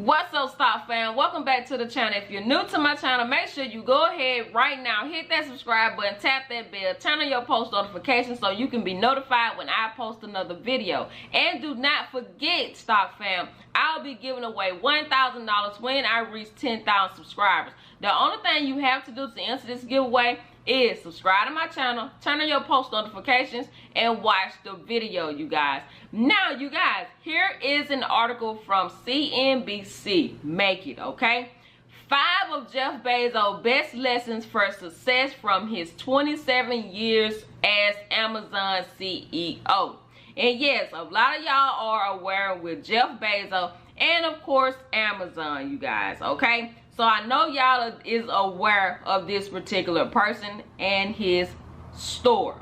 What's up, stock fam? Welcome back to the channel. If you're new to my channel, make sure you go ahead right now, hit that subscribe button, tap that bell, turn on your post notifications so you can be notified when I post another video. And do not forget, stock fam, I'll be giving away $1,000 when I reach 10,000 subscribers. The only thing you have to do to enter this giveaway is subscribe to my channel, turn on your post notifications, and watch the video, you guys. Now, you guys, here is an article from CNBC. Make it, okay? 5 of Jeff Bezos' best lessons for success from his 27 years as Amazon CEO. And yes, a lot of y'all are aware with Jeff Bezos and of course Amazon, you guys, okay? So I know y'all is aware of this particular person and his store.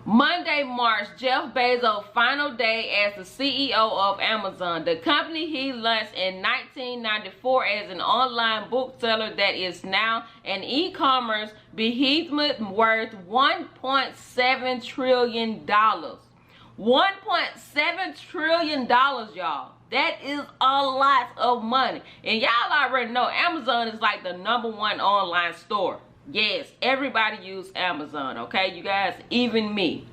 Monday marks Jeff Bezos' final day as the CEO of Amazon, the company he launched in 1994 as an online bookseller that is now an e-commerce behemoth worth $1.7 trillion. $1.7 trillion, y'all. That is a lot of money. And y'all already know Amazon is like the #1 online store. Yes, everybody use Amazon, okay, you guys, even me.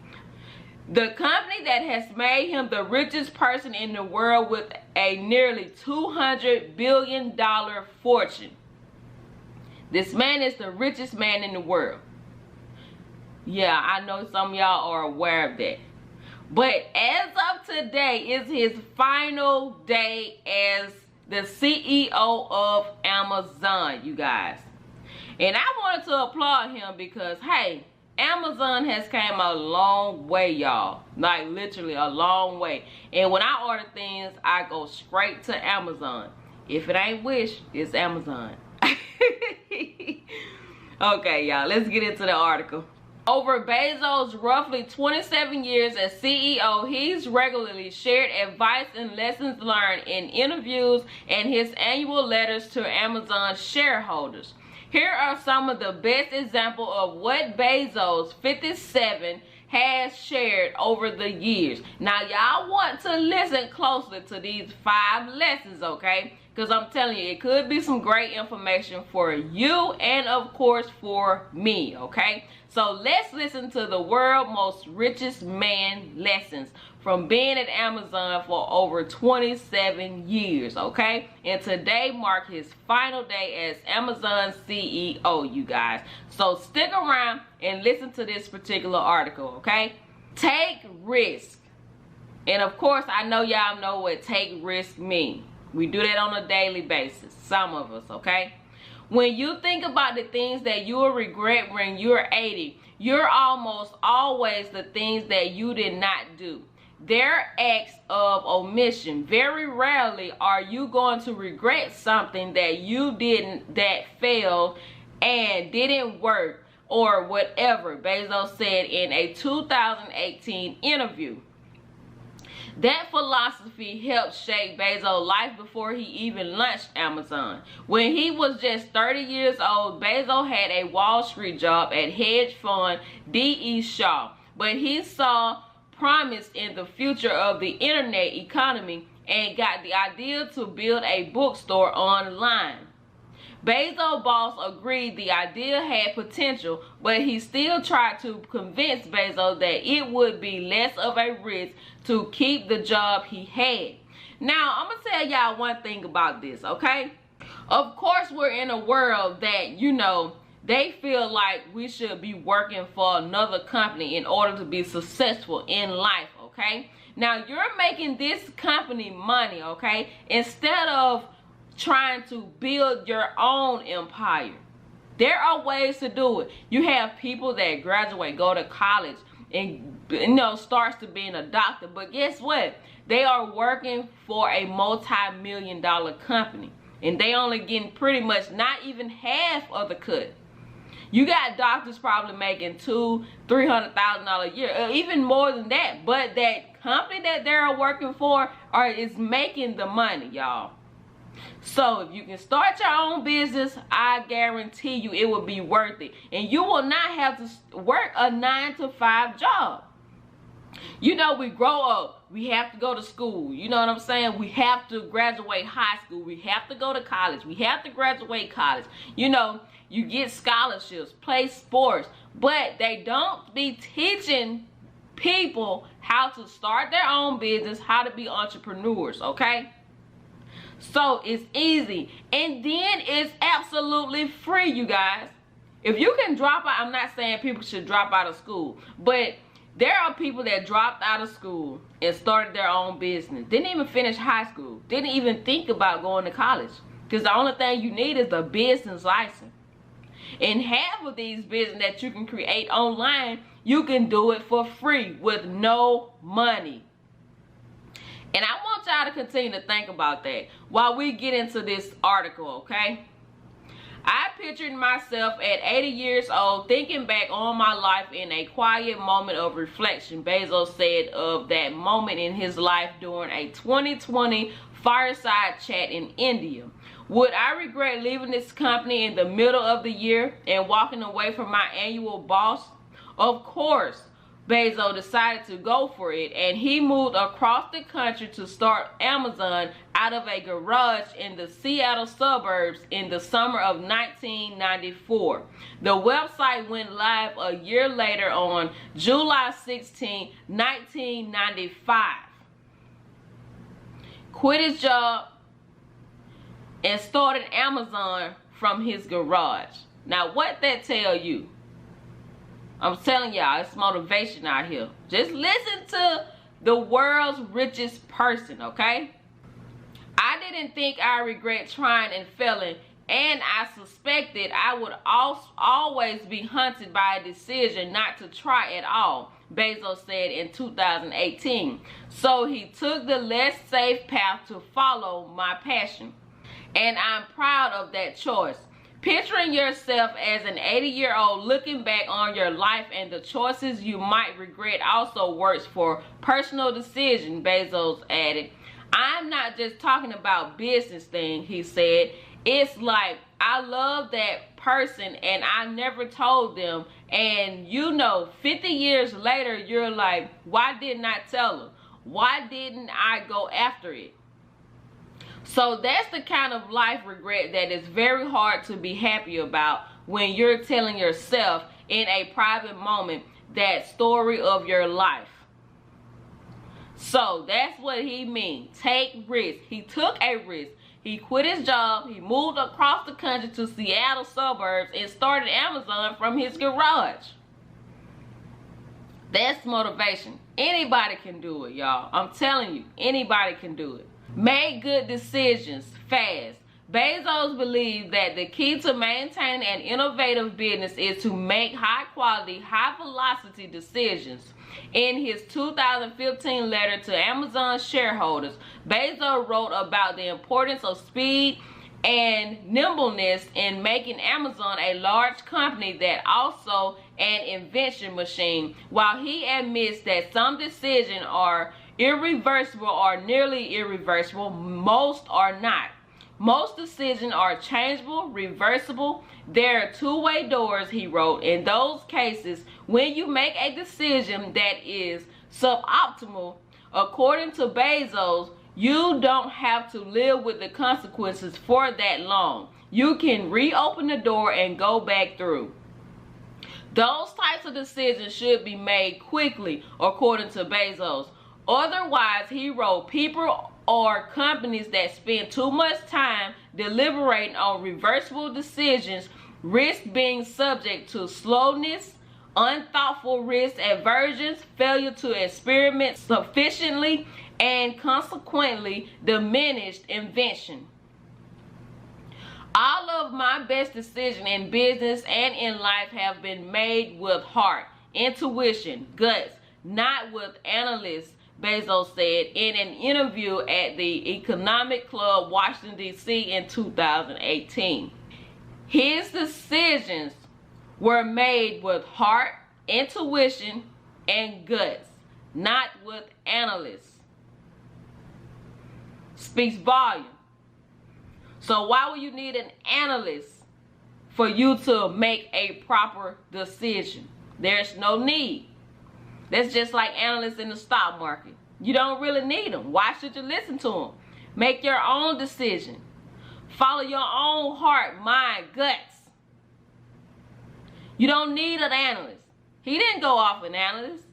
The company that has made him the richest person in the world with a nearly $200 billion fortune. This man is the richest man in the world. Yeah, I know some of y'all are aware of that. But as of today is his final day as the CEO of Amazon, you guys. And I wanted to applaud him because, hey, Amazon has came a long way, y'all. Like, literally a long way. And when I order things, I go straight to Amazon. If it ain't Wish, it's Amazon. Okay, y'all, let's get into the article. Over Bezos' roughly 27 years as CEO, he's regularly shared advice and lessons learned in interviews and his annual letters to Amazon shareholders. Here are some of the best examples of what Bezos, 57, has shared over the years. Now, y'all want to listen closely to these 5 lessons, okay? Because I'm telling you, it could be some great information for you and, of course, for me, okay? So let's listen to the world's most richest man lessons from being at Amazon for over 27 years, okay? And today marked his final day as Amazon CEO, you guys. So stick around and listen to this particular article, okay? Take risk. And of course, I know y'all know what take risk means. We do that on a daily basis, some of us, okay? When you think about the things that you will regret when you're 80, you're almost always the things that you did not do. They're acts of omission. Very rarely are you going to regret something that you didn't, that failed and didn't work or whatever, Bezos said in a 2018 interview. That philosophy helped shape Bezos' life before he even launched Amazon. When he was just 30 years old, Bezos had a Wall Street job at hedge fund D.E. Shaw, but he saw promise in the future of the internet economy and got the idea to build a bookstore online. Bezos' boss agreed the idea had potential, but he still tried to convince Bezos that it would be less of a risk to keep the job he had. Now, I'm going to tell y'all one thing about this, okay? Of course, we're in a world that, you know, they feel like we should be working for another company in order to be successful in life, okay? Now, you're making this company money, okay? Instead of trying to build your own empire. There are ways to do it. You have people that graduate, go to college, and, you know, starts to being a doctor. But guess what? They are working for a multi-million-dollar company. And they only getting pretty much not even half of the cut. You got doctors probably making $200,000-$300,000 a year, or even more than that. But that company that they're working for is making the money, y'all. So if you can start your own business, I guarantee you it will be worth it. And you will not have to work a 9-to-5 job. You know, we grow up, we have to go to school. You know what I'm saying? We have to graduate high school. We have to go to college. We have to graduate college. You know, you get scholarships, play sports, but they don't be teaching people how to start their own business, how to be entrepreneurs, okay? So it's easy, and then it's absolutely free, you guys. If you can drop out, I'm not saying people should drop out of school, but there are people that dropped out of school and started their own business, didn't even finish high school, didn't even think about going to college, because the only thing you need is a business license. And half of these businesses that you can create online, you can do it for free with no money. And I want y'all to continue to think about that while we get into this article, okay? I pictured myself at 80 years old thinking back on my life in a quiet moment of reflection, Bezos said of that moment in his life during a 2020 fireside chat in India. Would I regret leaving this company in the middle of the year and walking away from my annual boss? Of course. Bezos decided to go for it, and he moved across the country to start Amazon out of a garage in the Seattle suburbs in the summer of 1994. The website went live a year later on July 16, 1995. Quit his job and started Amazon from his garage. Now, what that tell you? I'm telling y'all, it's motivation out here. Just listen to the world's richest person, okay? I didn't think I regret trying and failing, and I suspected I would always be haunted by a decision not to try at all, Bezos said in 2018. So he took the less safe path to follow my passion. And I'm proud of that choice. Picturing yourself as an 80-year-old looking back on your life and the choices you might regret also works for personal decision, Bezos added. I'm not just talking about business thing, he said. It's like, I love that person and I never told them. And you know, 50 years later, you're like, why didn't I tell them? Why didn't I go after it? So that's the kind of life regret that is very hard to be happy about when you're telling yourself in a private moment that story of your life. So that's what he means. Take risks. He took a risk. He quit his job. He moved across the country to Seattle suburbs and started Amazon from his garage. That's motivation. Anybody can do it, y'all. I'm telling you, anybody can do it. Make good decisions fast. Bezos believes that the key to maintaining an innovative business is to make high quality, high velocity decisions. In his 2015 letter to Amazon shareholders, Bezos wrote about the importance of speed and nimbleness in making Amazon a large company that also an invention machine. While he admits that some decisions are irreversible or nearly irreversible, most are not. Most decisions are changeable, reversible. There are two-way doors, he wrote. In those cases, when you make a decision that is suboptimal, according to Bezos, you don't have to live with the consequences for that long. You can reopen the door and go back through. Those types of decisions should be made quickly, according to Bezos. Otherwise, he wrote, people or companies that spend too much time deliberating on reversible decisions risk being subject to slowness, unthoughtful risk aversions, failure to experiment sufficiently, and consequently diminished invention. All of my best decisions in business and in life have been made with heart, intuition, guts, not with analysts, Bezos said in an interview at the Economic Club, Washington, D.C. in 2018. His decisions were made with heart, intuition, and guts, not with analysts. Speaks volume. So why would you need an analyst for you to make a proper decision? There's no need. That's just like analysts in the stock market. You don't really need them. Why should you listen to them? Make your own decision. Follow your own heart, mind, guts. You don't need an analyst. He didn't go off an analyst.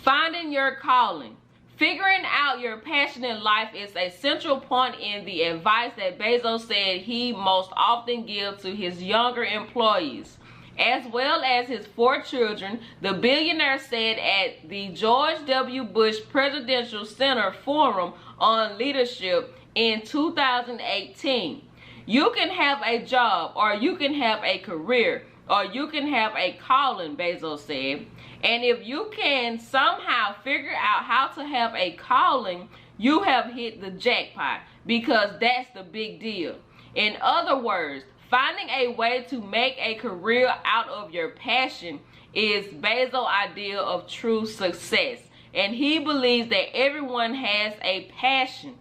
Finding your calling. Figuring out your passion in life is a central point in the advice that Bezos said he most often gives to his younger employees. As well as his 4 children, the billionaire said at the George W. Bush Presidential Center Forum on Leadership in 2018. You can have a job, or you can have a career, or you can have a calling, Bezos said. And if you can somehow figure out how to have a calling, you have hit the jackpot, because that's the big deal. In other words, finding a way to make a career out of your passion is Bezos' idea of true success. And he believes that everyone has a passion.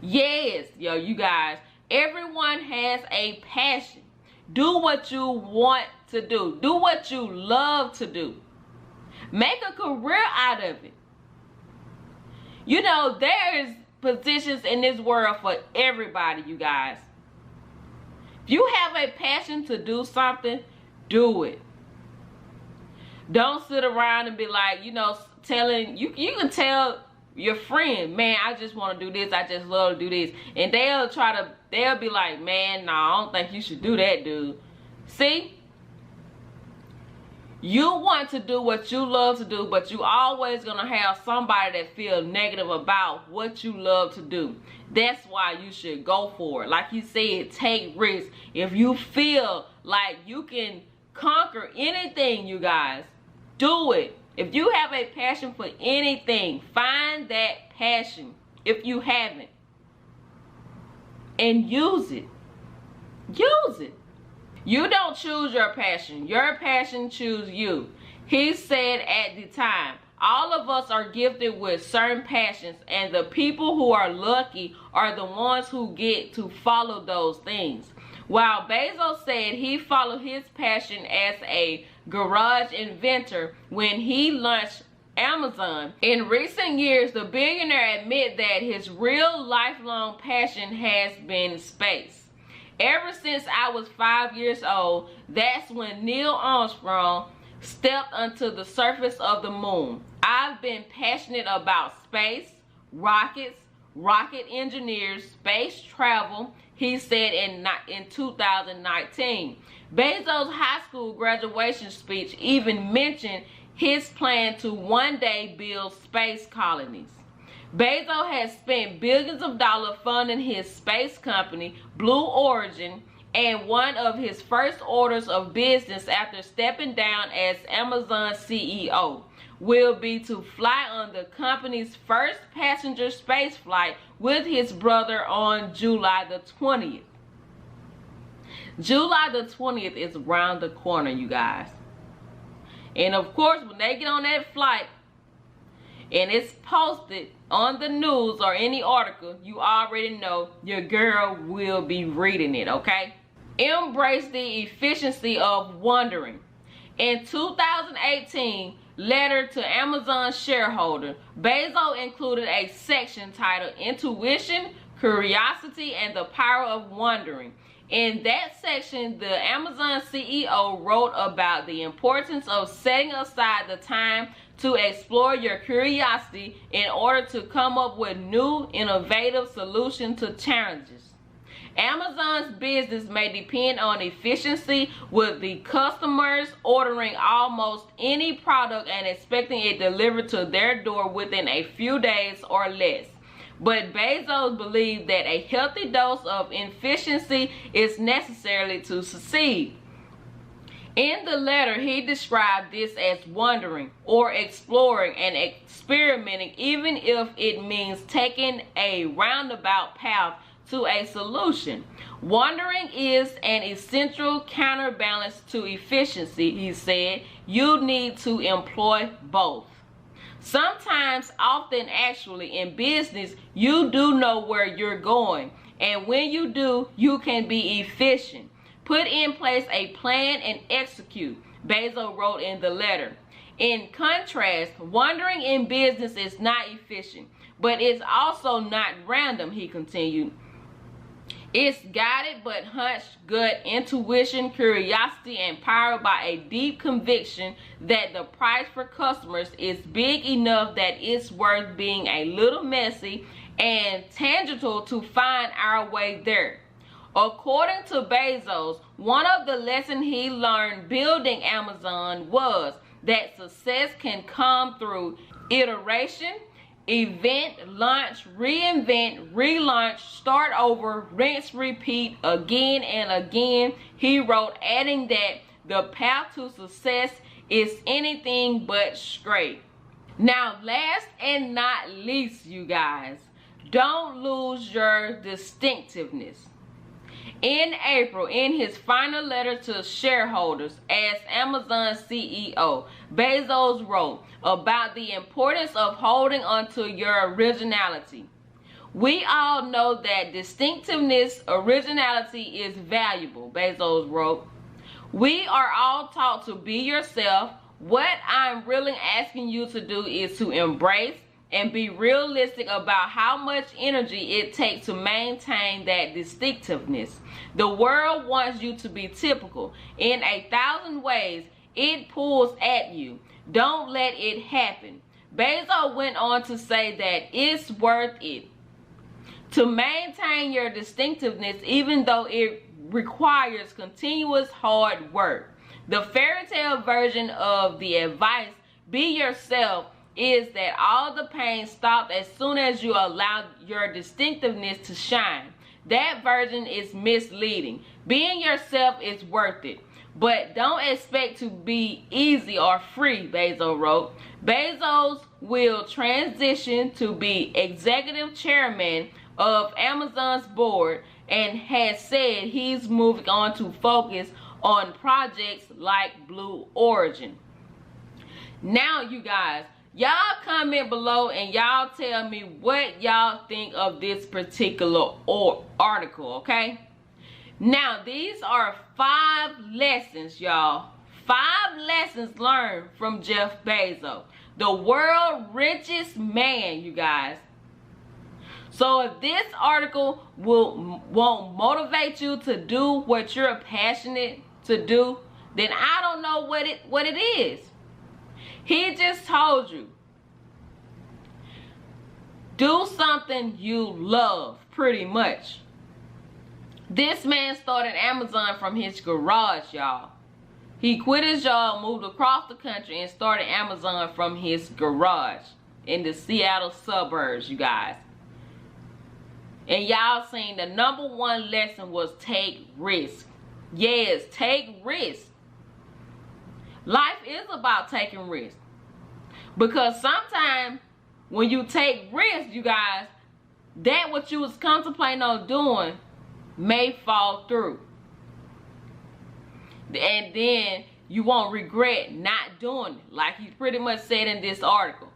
Yes, yo, you guys, everyone has a passion. Do what you want to do. Do what you love to do. Make a career out of it. You know, there's positions in this world for everybody, you guys. If you have a passion to do something, do it. Don't sit around and be like, you know, telling, you can tell your friend, man, I just want to do this, I just love to do this. And they'll be like, man, no, I don't think you should do that, dude. See? You want to do what you love to do, but you always gonna have somebody that feels negative about what you love to do. That's why you should go for it. Like you said, take risks. If you feel like you can conquer anything, you guys, do it. If you have a passion for anything, find that passion if you haven't, and use it. Use it. You don't choose your passion. Your passion chooses you. He said at the time, all of us are gifted with certain passions, and the people who are lucky are the ones who get to follow those things. While Bezos said he followed his passion as a garage inventor when he launched Amazon, in recent years, the billionaire admitted that his real lifelong passion has been space. Ever since I was 5 years old, that's when Neil Armstrong stepped onto the surface of the moon. I've been passionate about space, rockets, rocket engineers, space travel, he said in 2019. Bezos' high school graduation speech even mentioned his plan to one day build space colonies. Bezos has spent billions of dollars funding his space company, Blue Origin, and one of his first orders of business after stepping down as Amazon CEO will be to fly on the company's first passenger space flight with his brother on July the 20th. July the 20th is around the corner, you guys. And of course, when they get on that flight and it's posted on the news or any article, you already know your girl will be reading it, okay? Embrace the efficiency of wondering. In 2018 letter to Amazon shareholder, Bezos included a section titled Intuition, Curiosity, and the Power of Wondering. In that section, the Amazon CEO wrote about the importance of setting aside the time to explore your curiosity in order to come up with new, innovative solutions to challenges. Amazon's business may depend on efficiency, with the customers ordering almost any product and expecting it delivered to their door within a few days or less. But Bezos believed that a healthy dose of efficiency is necessary to succeed. In the letter, he described this as wondering or exploring and experimenting, even if it means taking a roundabout path to a solution. Wondering is an essential counterbalance to efficiency, he said. You need to employ both. Sometimes, often actually, in business, you do know where you're going. And when you do, you can be efficient. Put in place a plan and execute, Bezos wrote in the letter. In contrast, wandering in business is not efficient, but it's also not random, he continued. It's guided but hunch, gut, intuition, curiosity, and powered by a deep conviction that the price for customers is big enough that it's worth being a little messy and tangible to find our way there. According to Bezos, one of the lessons he learned building Amazon was that success can come through iteration, event, launch, reinvent, relaunch, start over, rinse, repeat, again and again. He wrote, adding that the path to success is anything but straight. Now, last and not least, you guys, don't lose your distinctiveness. In April, in his final letter to shareholders as Amazon CEO, Bezos wrote about the importance of holding onto your originality. We all know that distinctiveness, originality is valuable, Bezos wrote. We are all taught to be yourself. What I'm really asking you to do is to embrace and be realistic about how much energy it takes to maintain that distinctiveness. The world wants you to be typical. In 1,000 ways, it pulls at you. Don't let it happen. Bezos went on to say that it's worth it to maintain your distinctiveness, even though it requires continuous hard work. The fairy tale version of the advice, be yourself, is that all the pain stopped as soon as you allow your distinctiveness to shine. That version is misleading. Being yourself is worth it, but don't expect to be easy or free, Bezos wrote. Bezos will transition to be executive chairman of Amazon's board and has said he's moving on to focus on projects like Blue Origin. Now, you guys, y'all comment below and y'all tell me what y'all think of this particular article, okay? Now, these are 5 lessons, y'all. 5 lessons learned from Jeff Bezos, the world's richest man, you guys. So if this article won't motivate you to do what you're passionate to do, then I don't know what it is. He just told you, do something you love, pretty much. This man started Amazon from his garage, y'all. He quit his job, moved across the country, and started Amazon from his garage in the Seattle suburbs, you guys. And y'all seen the #1 lesson was take risks. Yes, take risks. Life is about taking risks. Because sometimes when you take risks, you guys, that what you was contemplating on doing may fall through. And then you won't regret not doing it, like he pretty much said in this article.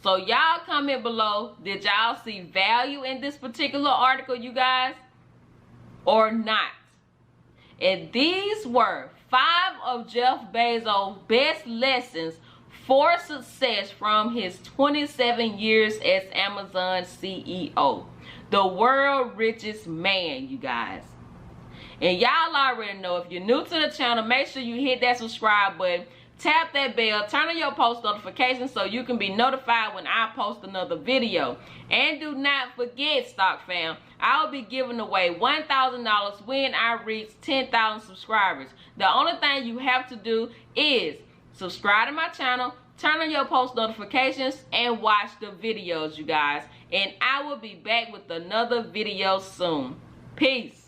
So y'all comment below, did y'all see value in this particular article, you guys, or not? And these were 5 of Jeff Bezos' best lessons for success from his 27 years as Amazon CEO, the world's richest man, you guys. And y'all already know, if you're new to the channel, make sure you hit that subscribe button, tap that bell, turn on your post notifications so you can be notified when I post another video. And do not forget, stock fam, I'll be giving away $1,000 when I reach 10,000 subscribers. The only thing you have to do is subscribe to my channel, turn on your post notifications, and watch the videos, you guys. And I will be back with another video soon. Peace.